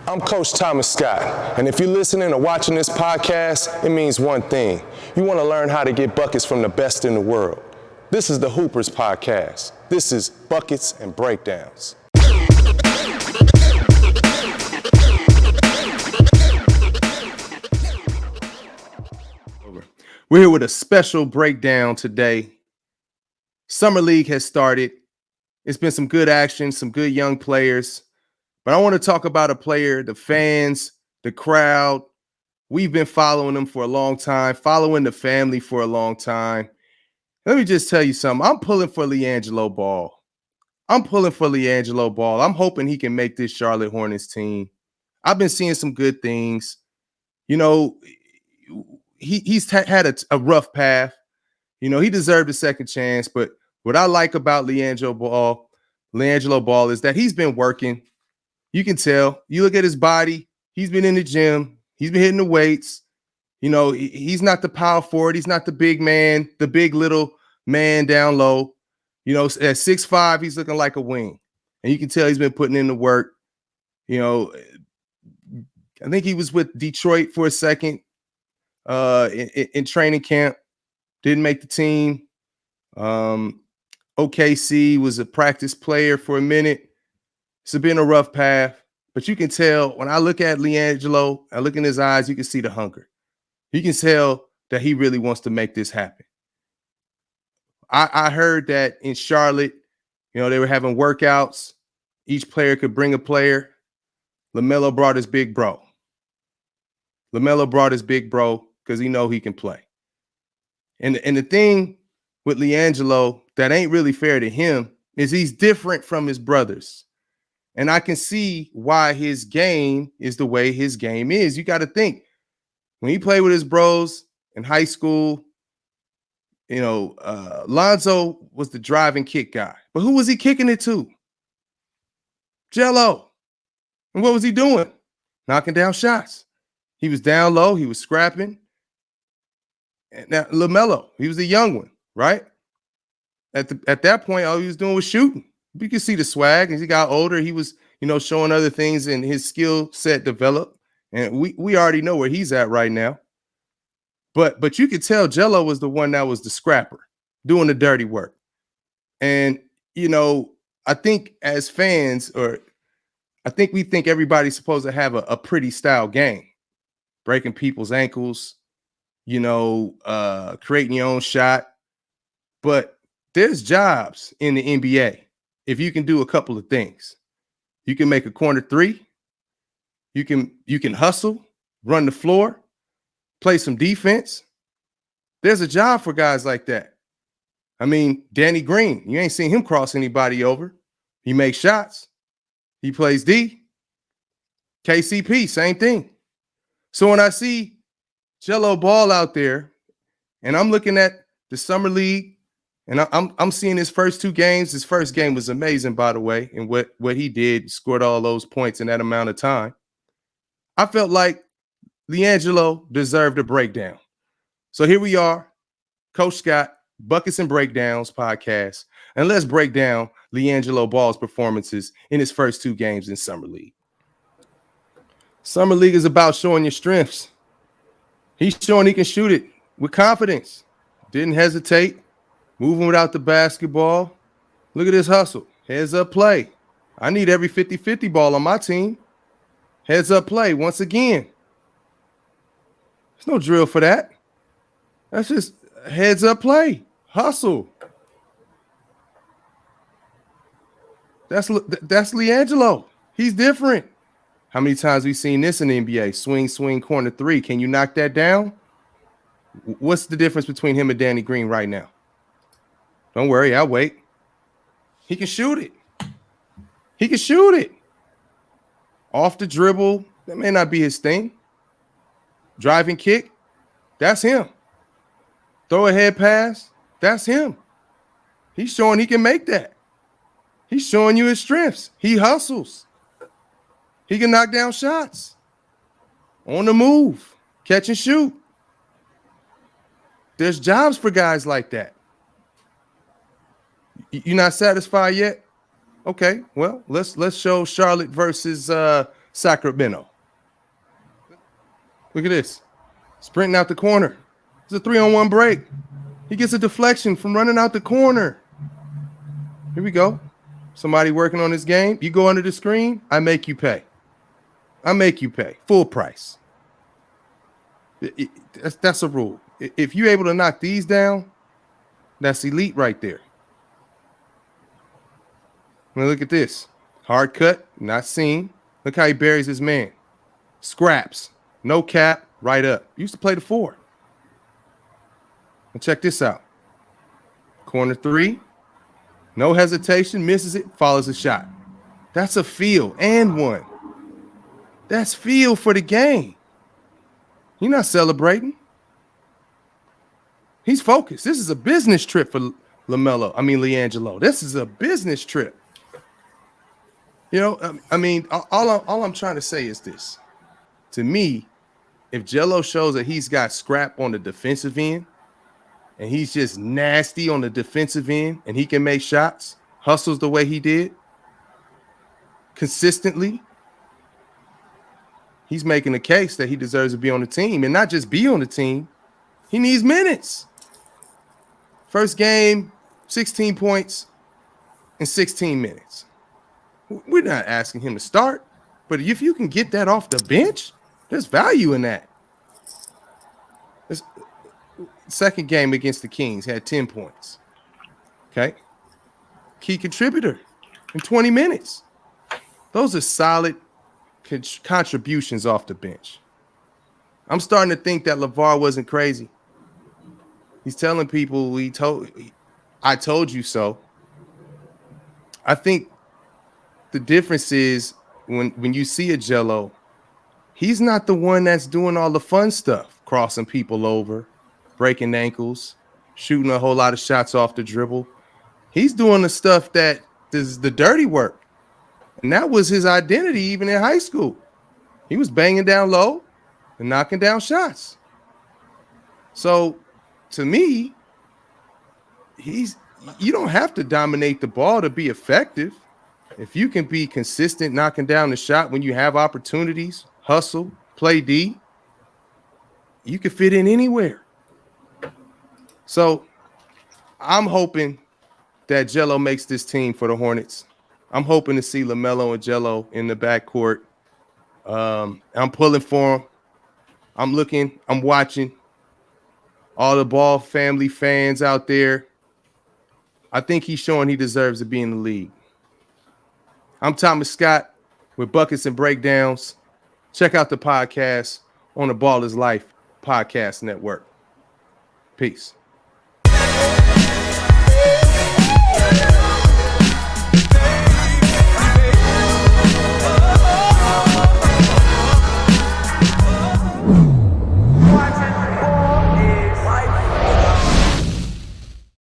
I'm Coach Thomas Scott, and if you're listening or watching this podcast, it means one thing. You want to learn how to get buckets from the best in the world. This is the Hoopers Podcast. This is Buckets and Breakdowns. We're here with a special breakdown today. Summer League has started. It's been some good action, some good young players. But I want to talk about a player, the fans, the crowd. We've been following them for a long time, following the family for a long time. Let me just tell you something. I'm pulling for Gelo Ball. I'm hoping he can make this Charlotte Hornets team. I've been seeing some good things. You know, he's had a rough path. You know, he deserved a second chance. But what I like about LiAngelo Ball is that he's been working. You can tell. You look at his body. He's been in the gym. He's been hitting the weights. You know, he's not the power forward. He's not the big man, the big little man down low. You know, at 6'5", he's looking like a wing. And you can tell he's been putting in the work. You know, I think he was with Detroit for a second in training camp. Didn't make the team. OKC was a practice player for a minute. It's been a rough path, but you can tell when I look at LiAngelo, I look in his eyes, you can see the hunger. You can tell that he really wants to make this happen. I heard that in Charlotte, you know, they were having workouts. Each player could bring a player. LaMelo brought his big bro. Because he know he can play. And the thing with LiAngelo that ain't really fair to him is he's different from his brothers. And I can see why his game is the way his game is. You got to think, when he played with his bros in high school, you know, Lonzo was the driving kick guy. But who was he kicking it to? Gelo. And what was he doing? Knocking down shots. He was down low. He was scrapping. And now LaMelo, he was the young one, right? At that point, all he was doing was shooting. You can see the swag. As he got older, he was, you know, showing other things, and his skill set developed. And we already know where he's at right now. But you could tell Gelo was the one that was the scrapper, doing the dirty work. And, you know, I think as fans, we think everybody's supposed to have a pretty style game, breaking people's ankles, you know, creating your own shot. But there's jobs in the NBA. If you can do a couple of things, you can make a corner three. You can hustle, run the floor, play some defense. There's a job for guys like that. I mean, Danny Green, you ain't seen him cross anybody over. He makes shots. He plays D. KCP, same thing. So when I see Gelo Ball out there, and I'm looking at the Summer League, and I'm seeing his first two games. His first game was amazing, by the way, and what he did, scored all those points in that amount of time. I felt like LiAngelo deserved a breakdown. So here we are, Coach Scott, Buckets and Breakdowns podcast, and let's break down LiAngelo Ball's performances in his first two games in Summer League. Summer League is about showing your strengths. He's showing he can shoot it with confidence. Didn't hesitate. Moving without the basketball. Look at this hustle. Heads up play. I need every 50-50 ball on my team. Heads up play once again. There's no drill for that. That's just heads up play. Hustle. That's LiAngelo. He's different. How many times we seen this in the NBA? Swing, corner three. Can you knock that down? What's the difference between him and Danny Green right now? Don't worry, I'll wait. He can shoot it. Off the dribble, that may not be his thing. Driving kick, that's him. Throw a head pass, that's him. He's showing he can make that. He's showing you his strengths. He hustles. He can knock down shots. On the move, catch and shoot. There's jobs for guys like that. You're not satisfied yet? Okay, well, let's show Charlotte versus Sacramento. Look at this. Sprinting out the corner. It's a 3-on-1 break. He gets a deflection from running out the corner. Here we go. Somebody working on this game. You go under the screen, I make you pay. I make you pay. Full price. That's a rule. If you're able to knock these down, that's elite right there. Now look at this. Hard cut, not seen. Look how he buries his man. Scraps. No cap, right up. Used to play the 4. And check this out. Corner 3. No hesitation, misses it, follows the shot. That's a feel and one. That's feel for the game. You're not celebrating. He's focused. This is a business trip for LiAngelo. This is a business trip. You know, all I'm trying to say is this. To me, if Gelo shows that he's got scrap on the defensive end and he's just nasty on the defensive end and he can make shots, hustles the way he did consistently, he's making a case that he deserves to be on the team, and not just be on the team. He needs minutes. First game, 16 points in 16 minutes. We're not asking him to start, but if you can get that off the bench, there's value in that. This second game against the Kings had 10 points. Okay. Key contributor in 20 minutes. Those are solid contributions off the bench. I'm starting to think that LeVar wasn't crazy. He's telling people I told you so. I think the difference is when you see a Gelo, he's not the one that's doing all the fun stuff, crossing people over, breaking ankles, shooting a whole lot of shots off the dribble. He's doing the stuff that is the dirty work. And that was his identity even in high school. He was banging down low and knocking down shots. So to me, you don't have to dominate the ball to be effective. If you can be consistent knocking down the shot when you have opportunities, hustle, play D, you can fit in anywhere. So I'm hoping that Gelo makes this team for the Hornets. I'm hoping to see LaMelo and Gelo in the backcourt. I'm pulling for him. I'm watching all the Ball family fans out there. I think he's showing he deserves to be in the league. I'm Thomas Scott with Buckets and Breakdowns. Check out the podcast on the Ball is Life Podcast Network. Peace.